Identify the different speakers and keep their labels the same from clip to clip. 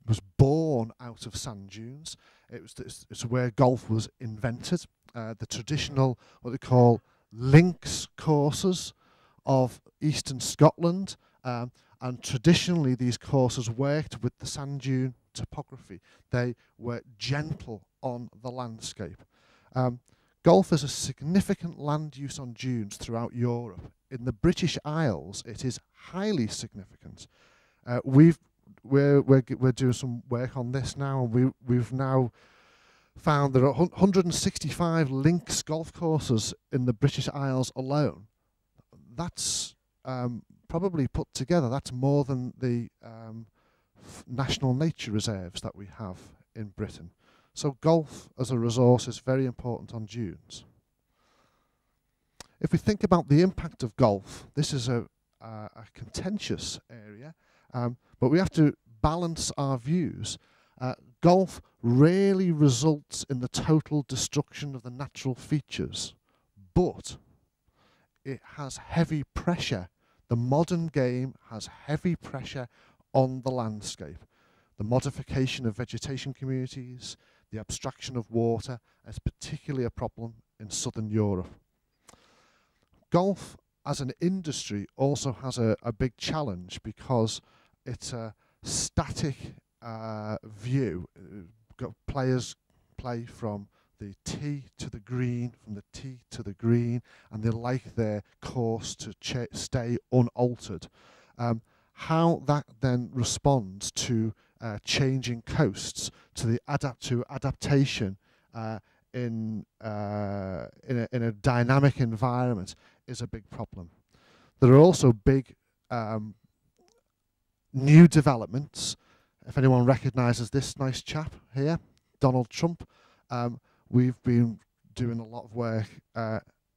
Speaker 1: was born out of sand dunes. It's where golf was invented. The traditional, what they call links courses of eastern Scotland, and traditionally these courses worked with the sand dune topography. They were gentle on the landscape. Golf is a significant land use on dunes throughout Europe. In the British Isles, it is highly significant. We're doing some work on this now, and we've now found there are 165 links golf courses in the British Isles alone. That's probably put together, that's more than the national nature reserves that we have in Britain. So golf as a resource is very important on dunes. If we think about the impact of golf, this is a contentious area, but we have to balance our views. Golf rarely results in the total destruction of the natural features, but it has heavy pressure. The modern game has heavy pressure on the landscape. The modification of vegetation communities, the abstraction of water is particularly a problem in southern Europe. Golf as an industry also has a big challenge because it's a static view. Players play from the tee to the green, from the tee to the green, and they like their course to stay unaltered. How that then responds to changing coasts, to the adaptation in a dynamic environment is a big problem. There are also big new developments. If anyone recognises this nice chap here, Donald Trump, we've been doing a lot of work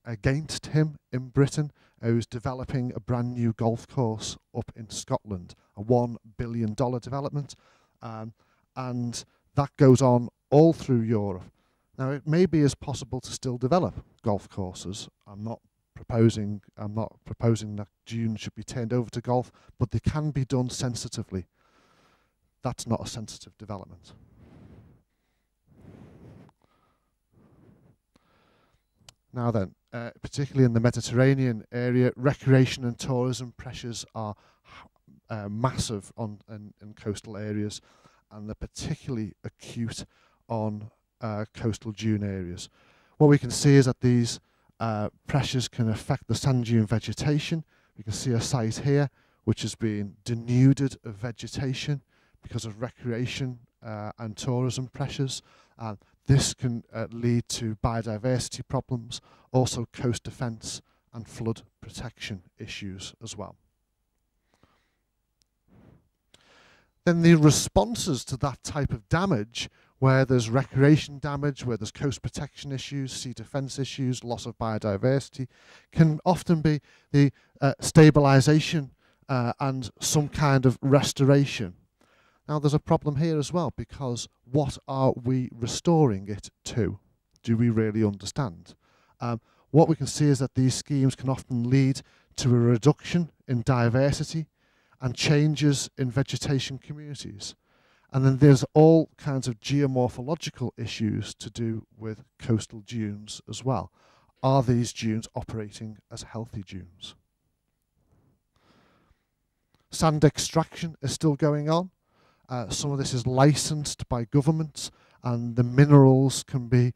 Speaker 1: against him in Britain, who's developing a brand new golf course up in Scotland, a $1 billion development, and that goes on all through Europe. Now, it may be as possible to still develop golf courses. I'm not proposing that dunes should be turned over to golf, but they can be done sensitively. That's not a sensitive development. Now then, particularly in the Mediterranean area, recreation and tourism pressures are massive in coastal areas, and they're particularly acute on coastal dune areas. What we can see is that these pressures can affect the sand dune vegetation. We can see a site here which has been denuded of vegetation because of recreation and tourism pressures. This can lead to biodiversity problems, also coast defence and flood protection issues as well. Then the responses to that type of damage, where there's recreation damage, where there's coast protection issues, sea defence issues, loss of biodiversity, can often be the stabilisation and some kind of restoration. Now there's a problem here as well, because what are we restoring it to? Do we really understand? What we can see is that these schemes can often lead to a reduction in diversity and changes in vegetation communities. And then there's all kinds of geomorphological issues to do with coastal dunes as well. Are these dunes operating as healthy dunes? Sand extraction is still going on. Some of this is licensed by governments, and the minerals can be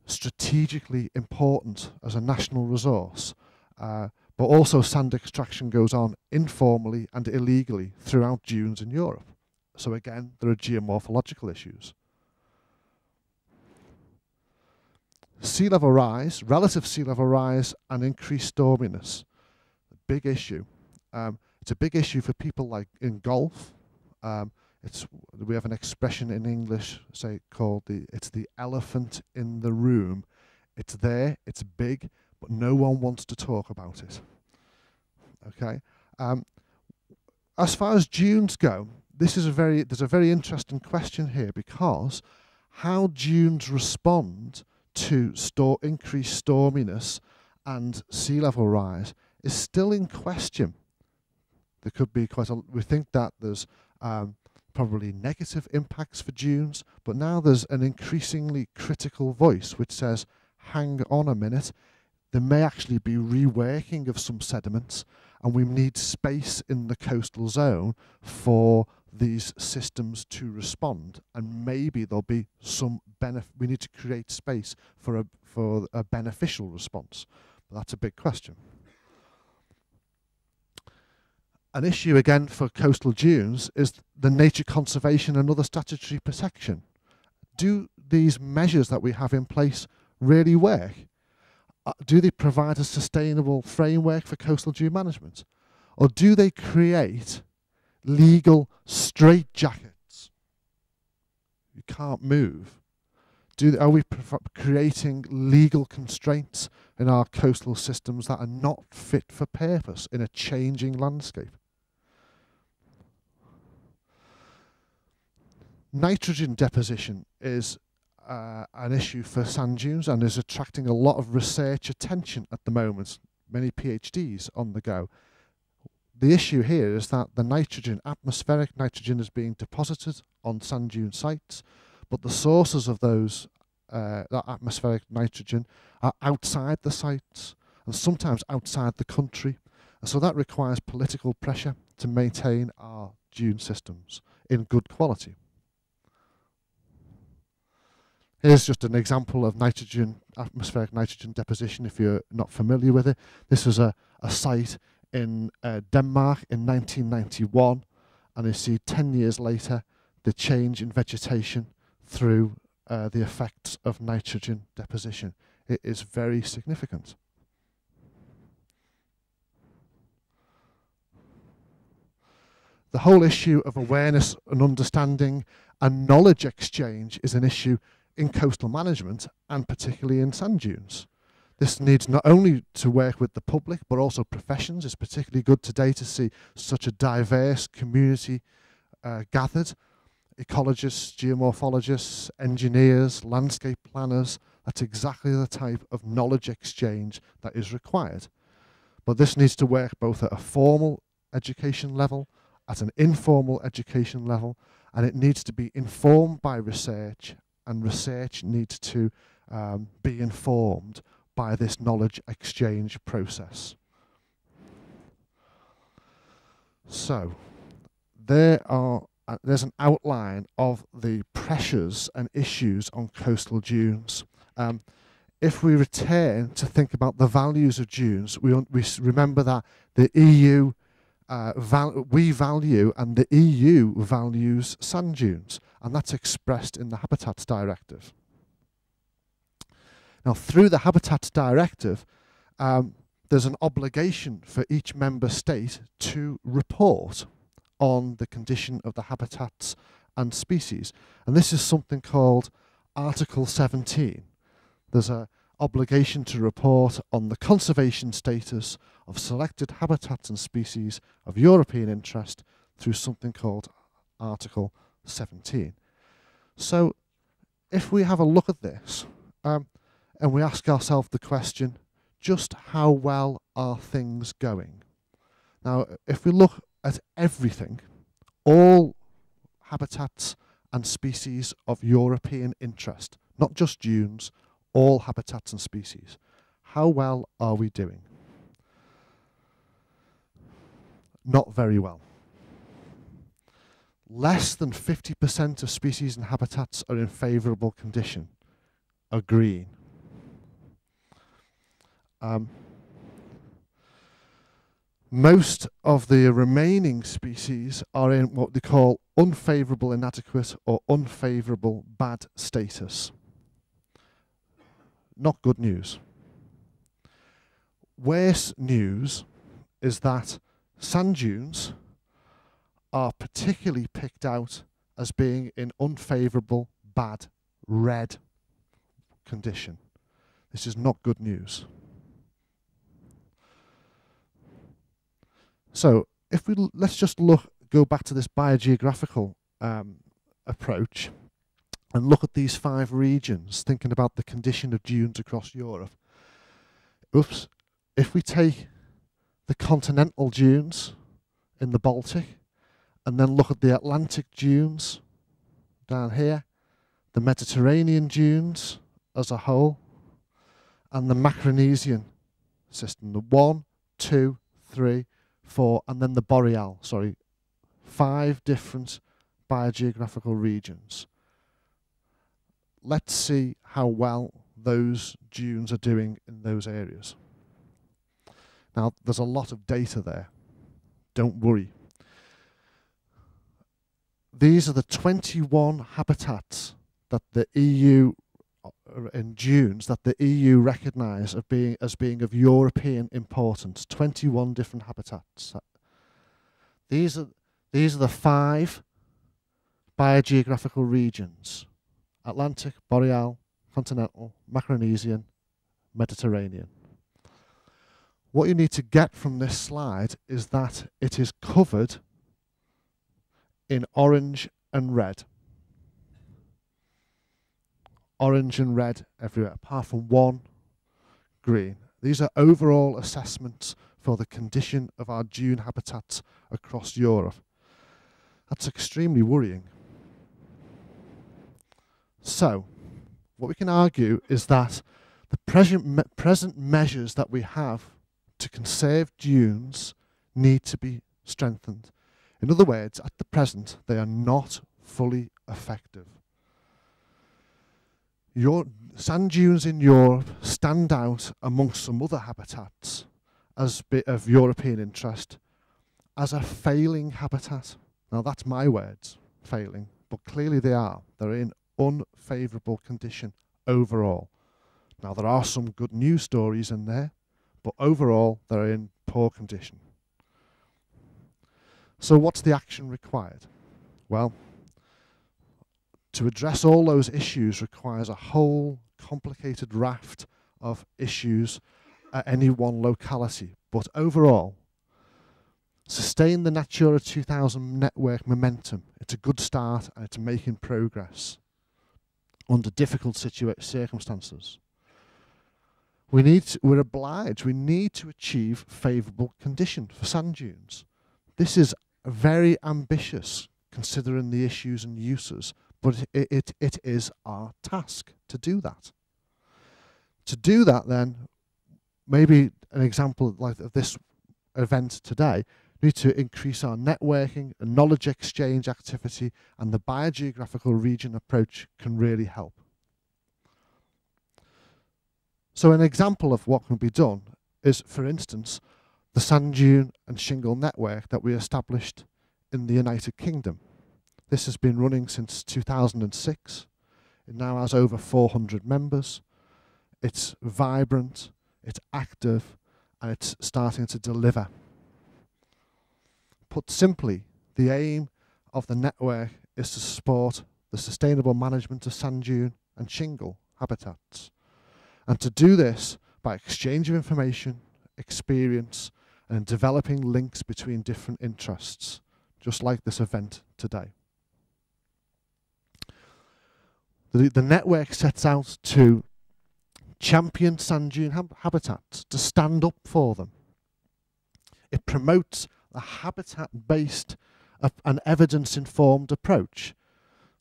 Speaker 1: strategically important as a national resource. But also sand extraction goes on informally and illegally throughout dunes in Europe. So again, there are geomorphological issues. Sea level rise, relative sea level rise, and increased storminess. A big issue. It's a big issue for people like in golf. We have an expression in English, say, called it's the elephant in the room. It's there, it's big, but no one wants to talk about it. Okay. As far as dunes go, there's a very interesting question here, because how dunes respond to increased storminess and sea level rise is still in question. There could be we think that there's probably negative impacts for dunes, but now there's an increasingly critical voice which says, hang on a minute, there may actually be reworking of some sediments, and we need space in the coastal zone for these systems to respond, and maybe there'll be some we need to create space for a beneficial response. But that's a big question. An issue again for coastal dunes is the nature conservation and other statutory protection. Do these measures that we have in place really work? Do they provide a sustainable framework for coastal dune management? Or do they create legal straitjackets? You can't move. Are we creating legal constraints in our coastal systems that are not fit for purpose in a changing landscape? Nitrogen deposition is an issue for sand dunes and is attracting a lot of research attention at the moment. Many PhDs on the go. The issue here is that the nitrogen, atmospheric nitrogen, is being deposited on sand dune sites, but the sources of that atmospheric nitrogen are outside the sites and sometimes outside the country. And so that requires political pressure to maintain our dune systems in good quality. Here's just an example of atmospheric nitrogen deposition if you're not familiar with it. This was a site in Denmark in 1991, and you see 10 years later the change in vegetation through the effects of nitrogen deposition. It is very significant. The whole issue of awareness and understanding and knowledge exchange is an issue in coastal management and particularly in sand dunes. This needs not only to work with the public but also professions. It's particularly good today to see such a diverse community gathered. Ecologists, geomorphologists, engineers, landscape planners. That's exactly the type of knowledge exchange that is required. But this needs to work both at a formal education level, at an informal education level, and it needs to be informed by research, and research needs to be informed by this knowledge exchange process. So there's an outline of the pressures and issues on coastal dunes. If we return to think about the values of dunes, we remember that the EU we value and the EU values sand dunes, and that's expressed in the Habitats Directive. Now, through the Habitats Directive, there's an obligation for each member state to report on the condition of the habitats and species. And this is something called Article 17. There's an obligation to report on the conservation status of selected habitats and species of European interest through something called Article 17. So if we have a look at this and we ask ourselves the question, just how well are things going? Now, if we look at everything, all habitats and species of European interest, not just dunes, all habitats and species, how well are we doing? Not very well. Less than 50% of species and habitats are in favourable condition, are green. Most of the remaining species are in what they call unfavourable inadequate or unfavourable bad status. Not good news. Worse news is that sand dunes are particularly picked out as being in unfavourable, bad, red condition. This is not good news. So, if we let's just go back to this biogeographical approach and look at these 5 regions, thinking about the condition of dunes across Europe. If we take the continental dunes in the Baltic, and then look at the Atlantic dunes down here, the Mediterranean dunes as a whole, and the Micronesian system, the 1, 2, 3, 4, and then the boreal, 5 different biogeographical regions. Let's see how well those dunes are doing in those areas. Now, there's a lot of data there. Don't worry. These are the 21 habitats that the EU, in dunes, that the EU recognise as being of European importance. 21 different habitats. These are the 5 biogeographical regions: Atlantic, boreal, continental, Micronesian, Mediterranean. What you need to get from this slide is that it is covered in orange and red. Orange and red everywhere, apart from one green. These are overall assessments for the condition of our dune habitats across Europe. That's extremely worrying. So, what we can argue is that the present measures that we have to conserve dunes need to be strengthened. In other words, at the present, they are not fully effective. Sand dunes in Europe stand out amongst some other habitats as of European interest as a failing habitat. Now, that's my words, failing, but clearly they are. They're in unfavourable condition overall. Now, there are some good news stories in there, but overall they're in poor condition. So what's the action required? Well, to address all those issues requires a whole complicated raft of issues at any one locality. But overall, sustain the Natura 2000 network momentum. It's a good start and it's making progress under difficult circumstances. We're obliged, we need to achieve favourable condition for sand dunes. This is very ambitious considering the issues and uses, but it is our task to do that. To do that then, maybe an example like of this event today, we need to increase our networking and knowledge exchange activity, and the biogeographical region approach can really help. So an example of what can be done is, for instance, the sand dune and shingle network that we established in the United Kingdom. This has been running since 2006. It now has over 400 members. It's vibrant, it's active, and it's starting to deliver. Put simply, the aim of the network is to support the sustainable management of sand dune and shingle habitats. And to do this by exchange of information, experience, and developing links between different interests, just like this event today. The network sets out to champion sand dune habitats, to stand up for them. It promotes a habitat-based and evidence-informed approach.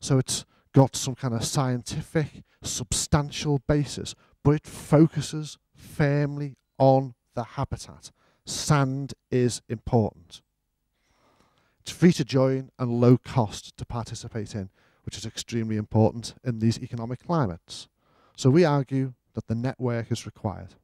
Speaker 1: So it's got some kind of scientific, substantial basis, but it focuses firmly on the habitat. Sand is important. It's free to join and low cost to participate in, which is extremely important in these economic climates. So we argue that the network is required.